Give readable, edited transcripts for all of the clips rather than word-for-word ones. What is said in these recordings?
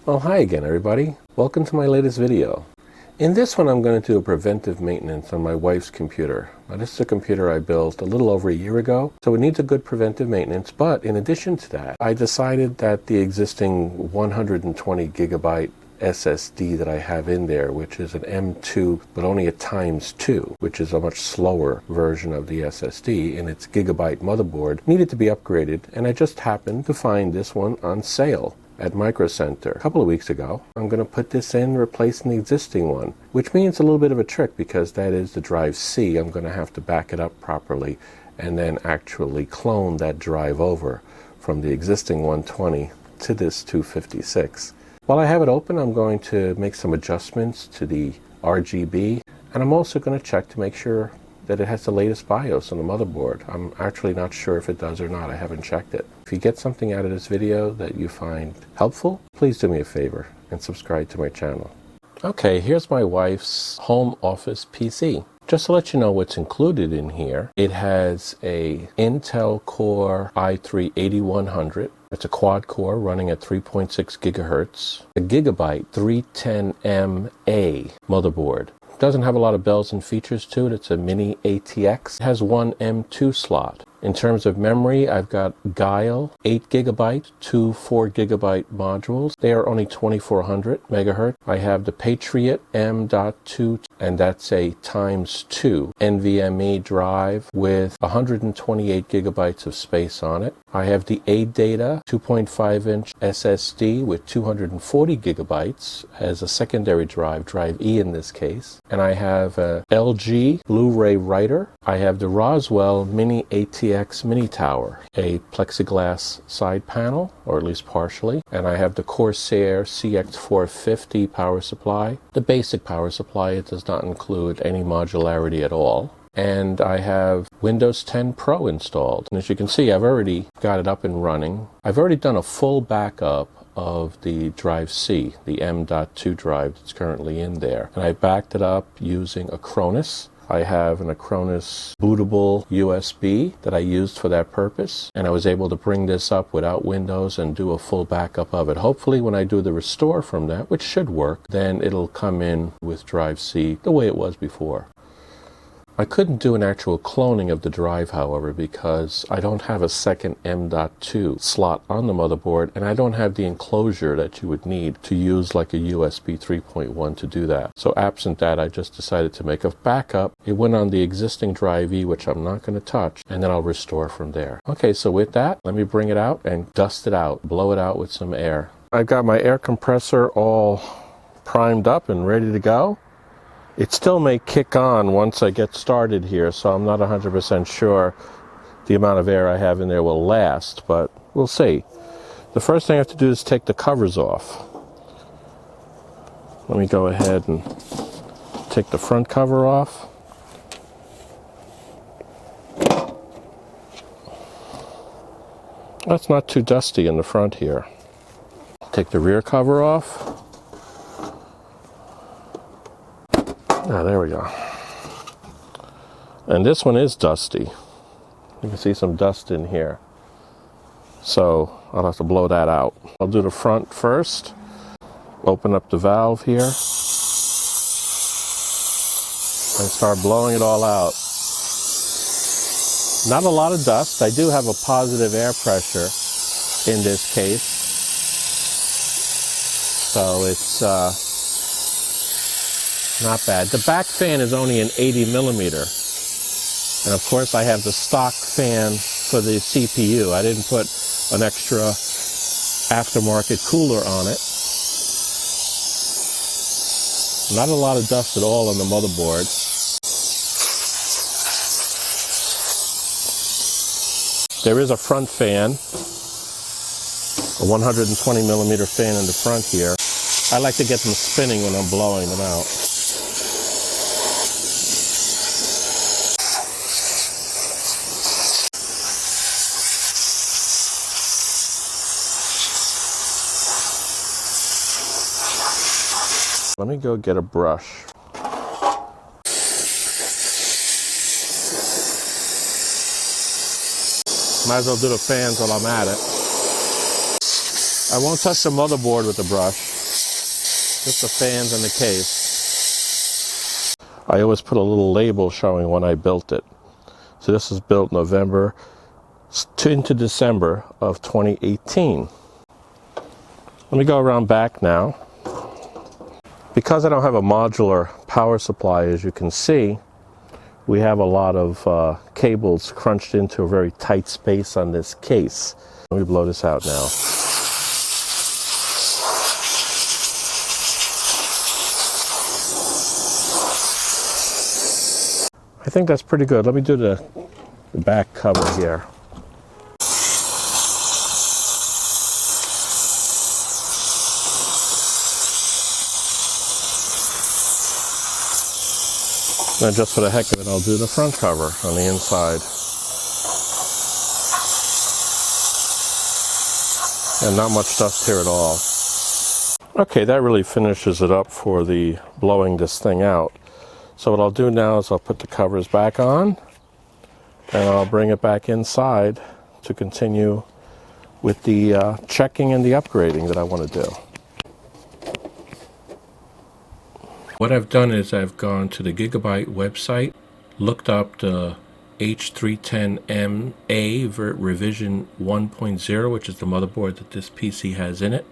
Well, hi again everybody. Welcome to my latest video. In this one I'm going to do a preventive maintenance on my wife's computer. Now this is a computer I built a little over a year ago, so it needs a good preventive maintenance, but in addition to that, I decided that the existing 120 gigabyte SSD that I have in there, which is an M.2 but only a ×2, which is a much slower version of the SSD, and its gigabyte motherboard needed to be upgraded, and I just happened to find this one on sale at Micro Center a couple of weeks ago. I'm going to put this in, replacing the existing one, which means a little bit of a trick because that is the Drive C. I'm going to have to back it up properly and then actually clone that drive over from the existing 120 to this 256. While I have it open, I'm going to make some adjustments to the RGB, and I'm also going to check to make sure that it has the latest BIOS on the motherboard. I'm actually not sure if it does or not. I haven't checked it. If you get something out of this video that you find helpful, please do me a favor and subscribe to my channel. Okay, here's my wife's home office PC. Just to let you know what's included in here, it has a Intel Core i3-8100. It's a quad core running at 3.6 gigahertz, a gigabyte 310MA motherboard. Doesn't have a lot of bells and features to it. It's a mini ATX. It has one M.2 slot. In terms of memory, I've got Guile 8 gigabyte, two 4 gigabyte modules. They are only 2400 megahertz. I have the Patriot M.2, and that's a ×2 NVMe drive with 128 gigabytes of space on it. I have the ADATA 2.5-inch SSD with 240 gigabytes as a secondary drive, Drive E in this case. And I have a LG Blu-ray writer. I have the Roswell Mini ATX Mini Tower, a plexiglass side panel, or at least partially. And I have the Corsair CX450 power supply. The basic power supply, it does not include any modularity at all. And I have Windows 10 Pro installed. And as you can see, I've already got it up and running. I've already done a full backup of the Drive C, the M.2 drive that's currently in there. And I backed it up using Acronis. I have an Acronis bootable USB that I used for that purpose, and I was able to bring this up without Windows and do a full backup of it. Hopefully when I do the restore from that, which should work, then it'll come in with Drive C the way it was before. I couldn't do an actual cloning of the drive, however, because I don't have a second M.2 slot on the motherboard, and I don't have the enclosure that you would need to use like a USB 3.1 to do that. So absent that, I just decided to make a backup. It went on the existing Drive E, which I'm not going to touch, and then I'll restore from there. Okay, so with that, let me bring it out and dust it out, blow it out with some air. I've got my air compressor all primed up and ready to go. It still may kick on once I get started here, so I'm not 100% sure the amount of air I have in there will last, but we'll see. The first thing I have to do is take the covers off. Let me go ahead and take the front cover off. That's not too dusty in the front here. Take the rear cover off. Ah, there we go. And this one is dusty. You can see some dust in here. So I'll have to blow that out. I'll do the front first. Open up the valve here. And start blowing it all out. Not a lot of dust. I do have a positive air pressure in this case. So it's not bad. The back fan is only an 80 millimeter. And of course I have the stock fan for the CPU. I didn't put an extra aftermarket cooler on it. Not a lot of dust at all on the motherboard. There is a front fan, a 120 millimeter fan in the front here. I like to get them spinning when I'm blowing them out. Let me go get a brush. Might as well do the fans while I'm at it. I won't touch the motherboard with the brush. Just the fans and the case. I always put a little label showing when I built it. So this was built November into December of 2018. Let me go around back now. Because I don't have a modular power supply, as you can see, we have a lot of cables crunched into a very tight space on this case. Let me blow this out now. I think that's pretty good. Let me do the back cover here. And just for the heck of it, I'll do the front cover on the inside. And not much dust here at all. Okay, that really finishes it up for the blowing this thing out. So what I'll do now is I'll put the covers back on and I'll bring it back inside to continue with the checking and the upgrading that I want to do. What I've done is I've gone to the Gigabyte website, looked up the H310MA revision 1.0, which is the motherboard that this PC has in it.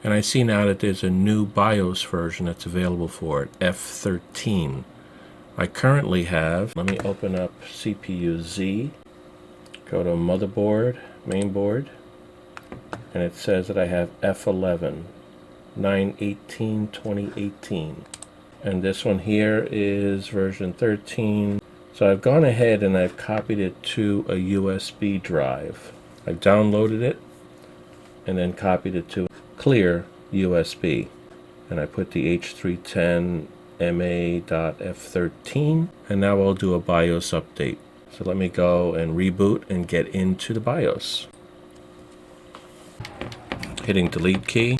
And I see now that there's a new BIOS version that's available for it, F13. I currently have, let me open up CPU-Z, go to motherboard, mainboard, and it says that I have F11, 9/18/2018. And this one here is version 13. So I've gone ahead and I've copied it to a USB drive. I've downloaded it and then copied it to clear USB. And I put the H310MA.F13, and now I'll do a BIOS update. So let me go and reboot and get into the BIOS. Hitting delete key.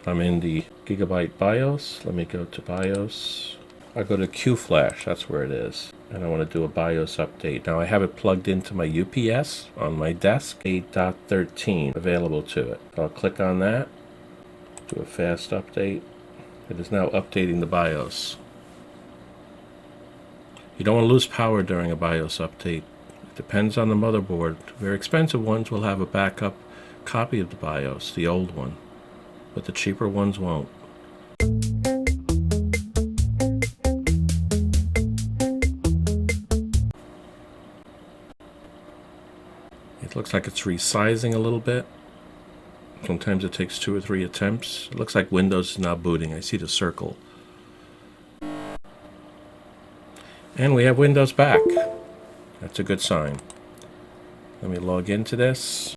I'm in the Gigabyte BIOS. Let me go to BIOS. I'll go to QFlash, that's where it is. And I want to do a BIOS update. Now I have it plugged into my UPS on my desk, 8.13 available to it. I'll click on that, do a fast update. It is now updating the BIOS. You don't want to lose power during a BIOS update. It depends on the motherboard. Very expensive ones will have a backup copy of the BIOS, the old one, but the cheaper ones won't. It looks like it's resizing a little bit. Sometimes it takes 2 or 3 attempts. It looks like Windows is now booting. I see the circle. And we have Windows back. That's a good sign. Let me log into this,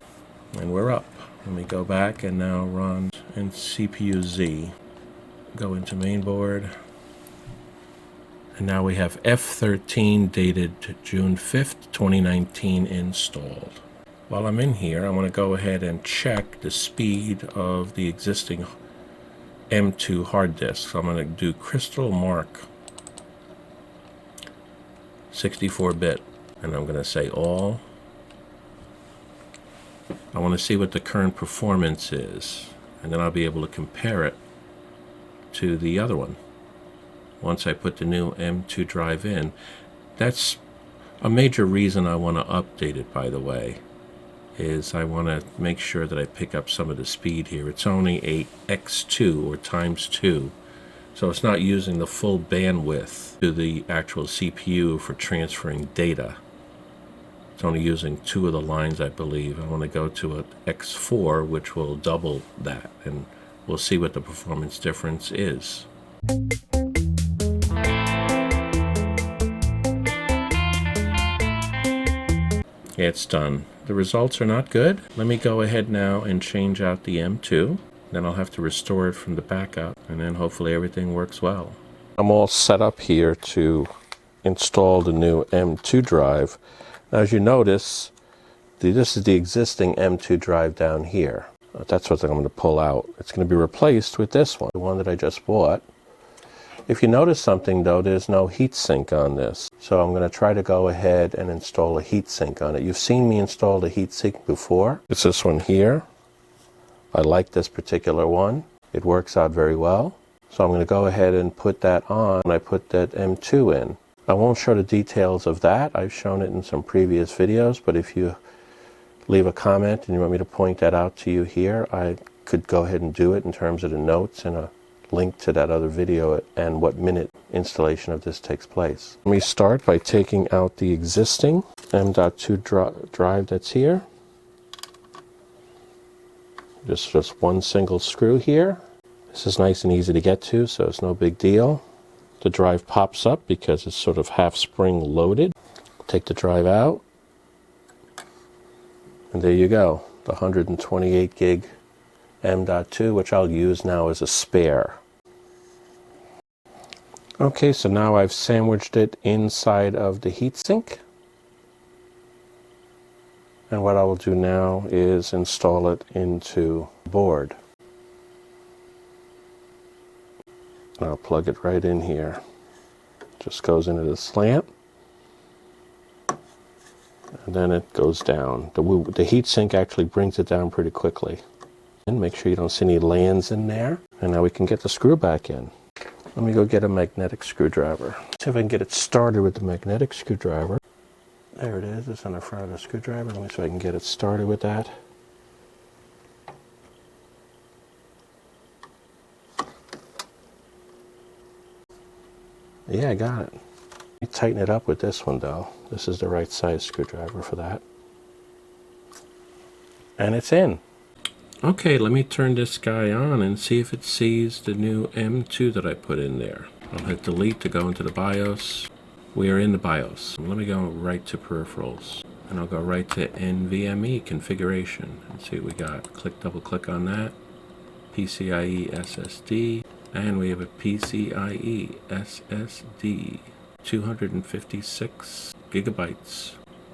and we're up. Let me go back and now run in CPU-Z. Go into mainboard. And now we have F13 dated June 5th, 2019 installed. While I'm in here, I want to go ahead and check the speed of the existing M.2 hard disk. So I'm going to do Crystal Mark 64-bit, and I'm going to say all. I want to see what the current performance is, and then I'll be able to compare it to the other one. Once I put the new M.2 drive in, that's a major reason I want to update it, by the way, is I want to make sure that I pick up some of the speed here. It's only a X2 or ×2, so it's not using the full bandwidth to the actual CPU for transferring data. It's only using 2 of the lines, I believe. I want to go to an X4, which will double that, and we'll see what the performance difference is. It's done. The results are not good. Let me go ahead now and change out the M.2. Then I'll have to restore it from the backup, and then hopefully everything works well. I'm all set up here to install the new M.2 drive. Now, as you notice, this is the existing M.2 drive down here. That's what I'm going to pull out. It's going to be replaced with this one, the one that I just bought. If you notice something though, there's no heatsink on this. So I'm going to try to go ahead and install a heatsink on it. You've seen me install the heatsink before. It's this one here. I like this particular one. it works out very well. So I'm going to go ahead and put that on when I put that M2 in. I won't show the details of that. I've shown it in some previous videos, but if you leave a comment and you want me to point that out to you here, I could go ahead and do it in terms of the notes and a link to that other video and what minute installation of this takes place. Let me start by taking out the existing M.2 drive that's here. Just one single screw here. This is nice and easy to get to, so it's no big deal. The drive pops up because it's sort of half spring loaded. Take the drive out, and there you go, the 128 gig M.2, which I'll use now as a spare. Okay, so now I've sandwiched it inside of the heatsink. And what I will do now is install it into the board. And I'll plug it right in here. Just goes into the slant. And then it goes down. The heatsink actually brings it down pretty quickly. And make sure you don't see any lands in there. And now we can get the screw back in. Let me go get a magnetic screwdriver. See if I can get it started with the magnetic screwdriver. There it is. It's on the front of the screwdriver. Let me see if I can get it started with that. Yeah, I got it. Let me tighten it up with this one though. This is the right size screwdriver for that. And it's in. Okay, let me turn this guy on and see if it sees the new M2 that I put in there. I'll hit delete to go into the BIOS. We are in the BIOS. Let me go right to peripherals. And I'll go right to NVMe configuration and see what we got. Double click on that. PCIe SSD. And we have a PCIe SSD. 256 gigabytes.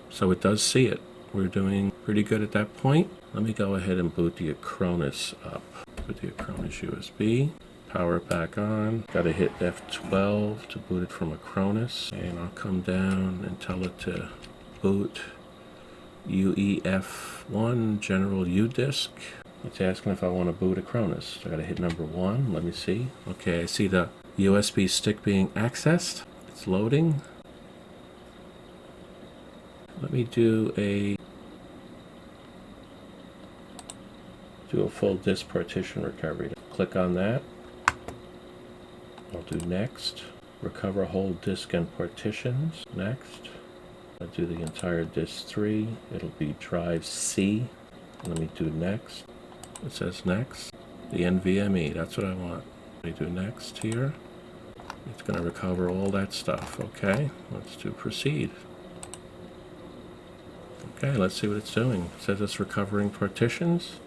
So it does see it. We're doing pretty good at that point. Let me go ahead and boot the Acronis up. Put the Acronis USB. Power it back on. Got to hit F12 to boot it from Acronis. And I'll come down and tell it to boot UEF1 General U disk. It's asking if I want to boot Acronis. So I got to hit number 1. Let me see. Okay, I see the USB stick being accessed. It's loading. Let me do a full disk partition recovery. Click on that. I'll do next. Recover whole disk and partitions. Next. I'll do the entire disk 3. It'll be drive C. Let me do next. It says next. The NVMe, that's what I want. Let me do next here. It's going to recover all that stuff. Okay, let's do proceed. Okay, let's see what it's doing. It says it's recovering partitions.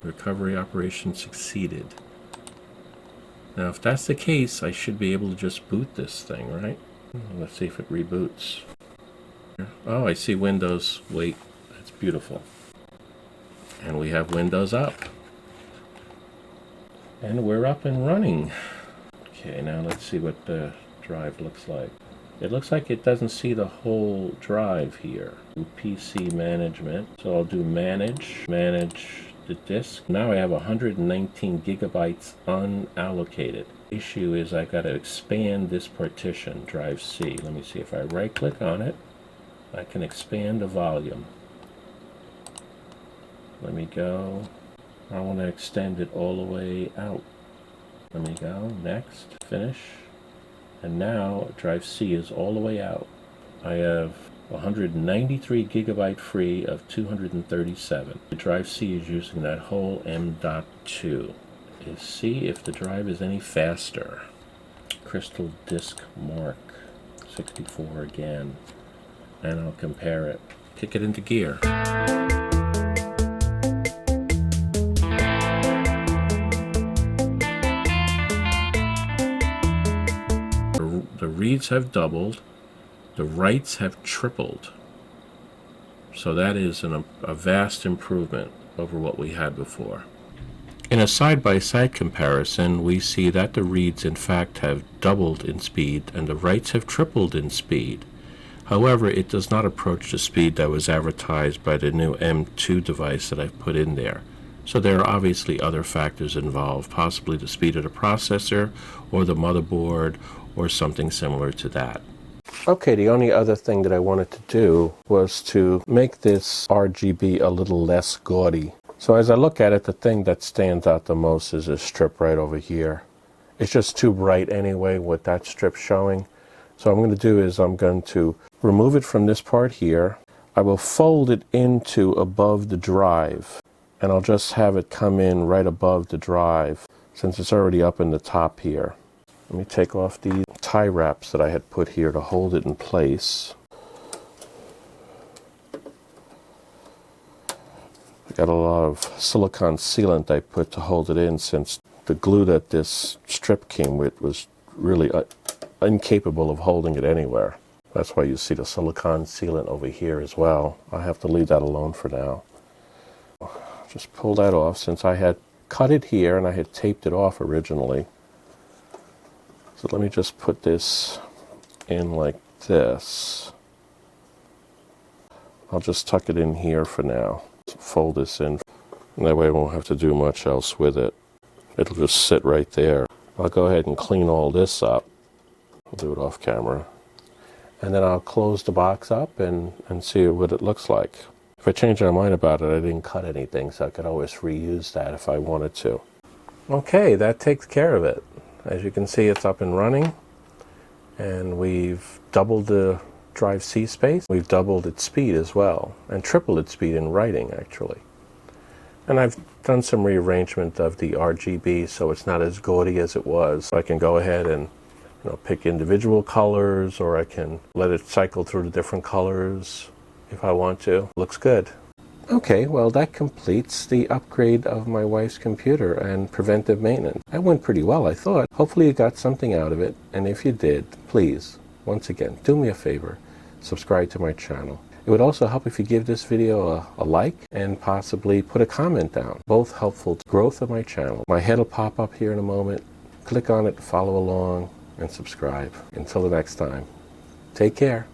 Recovery operation succeeded. Now, if that's the case, I should be able to just boot this thing, right? Let's see if it reboots. Oh, I see Windows. Wait, that's beautiful. And we have Windows up. And we're up and running. Okay, now let's see what the drive looks like. It looks like it doesn't see the whole drive here. PC management. So I'll do manage the disk. Now I have 119 gigabytes unallocated. Issue is I got to expand this partition, drive C. Let me see if I right click on it. I can expand the volume. Let me go. I want to extend it all the way out. Let me go. Next. Finish. And now drive C is all the way out. I have 193 gigabyte free of 237. The drive C is using that whole M.2. Let's see if the drive is any faster. Crystal disk mark 64 again. And I'll compare it. Kick it into gear. The reads have doubled. The writes have tripled. So that is a vast improvement over what we had before. In a side-by-side comparison, we see that the reads in fact have doubled in speed and the writes have tripled in speed. However, it does not approach the speed that was advertised by the new M.2 device that I've put in there. So there are obviously other factors involved, possibly the speed of the processor or the motherboard or something similar to that. Okay, the only other thing that I wanted to do was to make this RGB a little less gaudy. So as I look at it, the thing that stands out the most is this strip right over here. It's just too bright anyway with that strip showing. So what I'm going to do is I'm going to remove it from this part here. I will fold it into above the drive, and I'll just have it come in right above the drive since it's already up in the top here. Let me take off the tie wraps that I had put here to hold it in place. I got a lot of silicone sealant I put to hold it in since the glue that this strip came with was really incapable of holding it anywhere. That's why you see the silicone sealant over here as well. I have to leave that alone for now. Just pull that off since I had cut it here and I had taped it off originally. So let me just put this in like this. I'll just tuck it in here for now. Fold this in. And that way I won't have to do much else with it. It'll just sit right there. I'll go ahead and clean all this up. I'll do it off camera. And then I'll close the box up and see what it looks like. If I change my mind about it, I didn't cut anything, so I could always reuse that if I wanted to. Okay, that takes care of it. As you can see, it's up and running. And we've doubled the Drive C space. We've doubled its speed as well, and tripled its speed in writing, actually. And I've done some rearrangement of the RGB so it's not as gaudy as it was. I can go ahead and pick individual colors, or I can let it cycle through the different colors if I want to. Looks good. Okay, well that completes the upgrade of my wife's computer and preventive maintenance. That went pretty well, I thought. Hopefully you got something out of it, and if you did, please, once again, do me a favor, subscribe to my channel. It would also help if you give this video a like and possibly put a comment down. Both helpful to growth of my channel. My head will pop up here in a moment. Click on it, follow along, and subscribe. Until the next time, take care.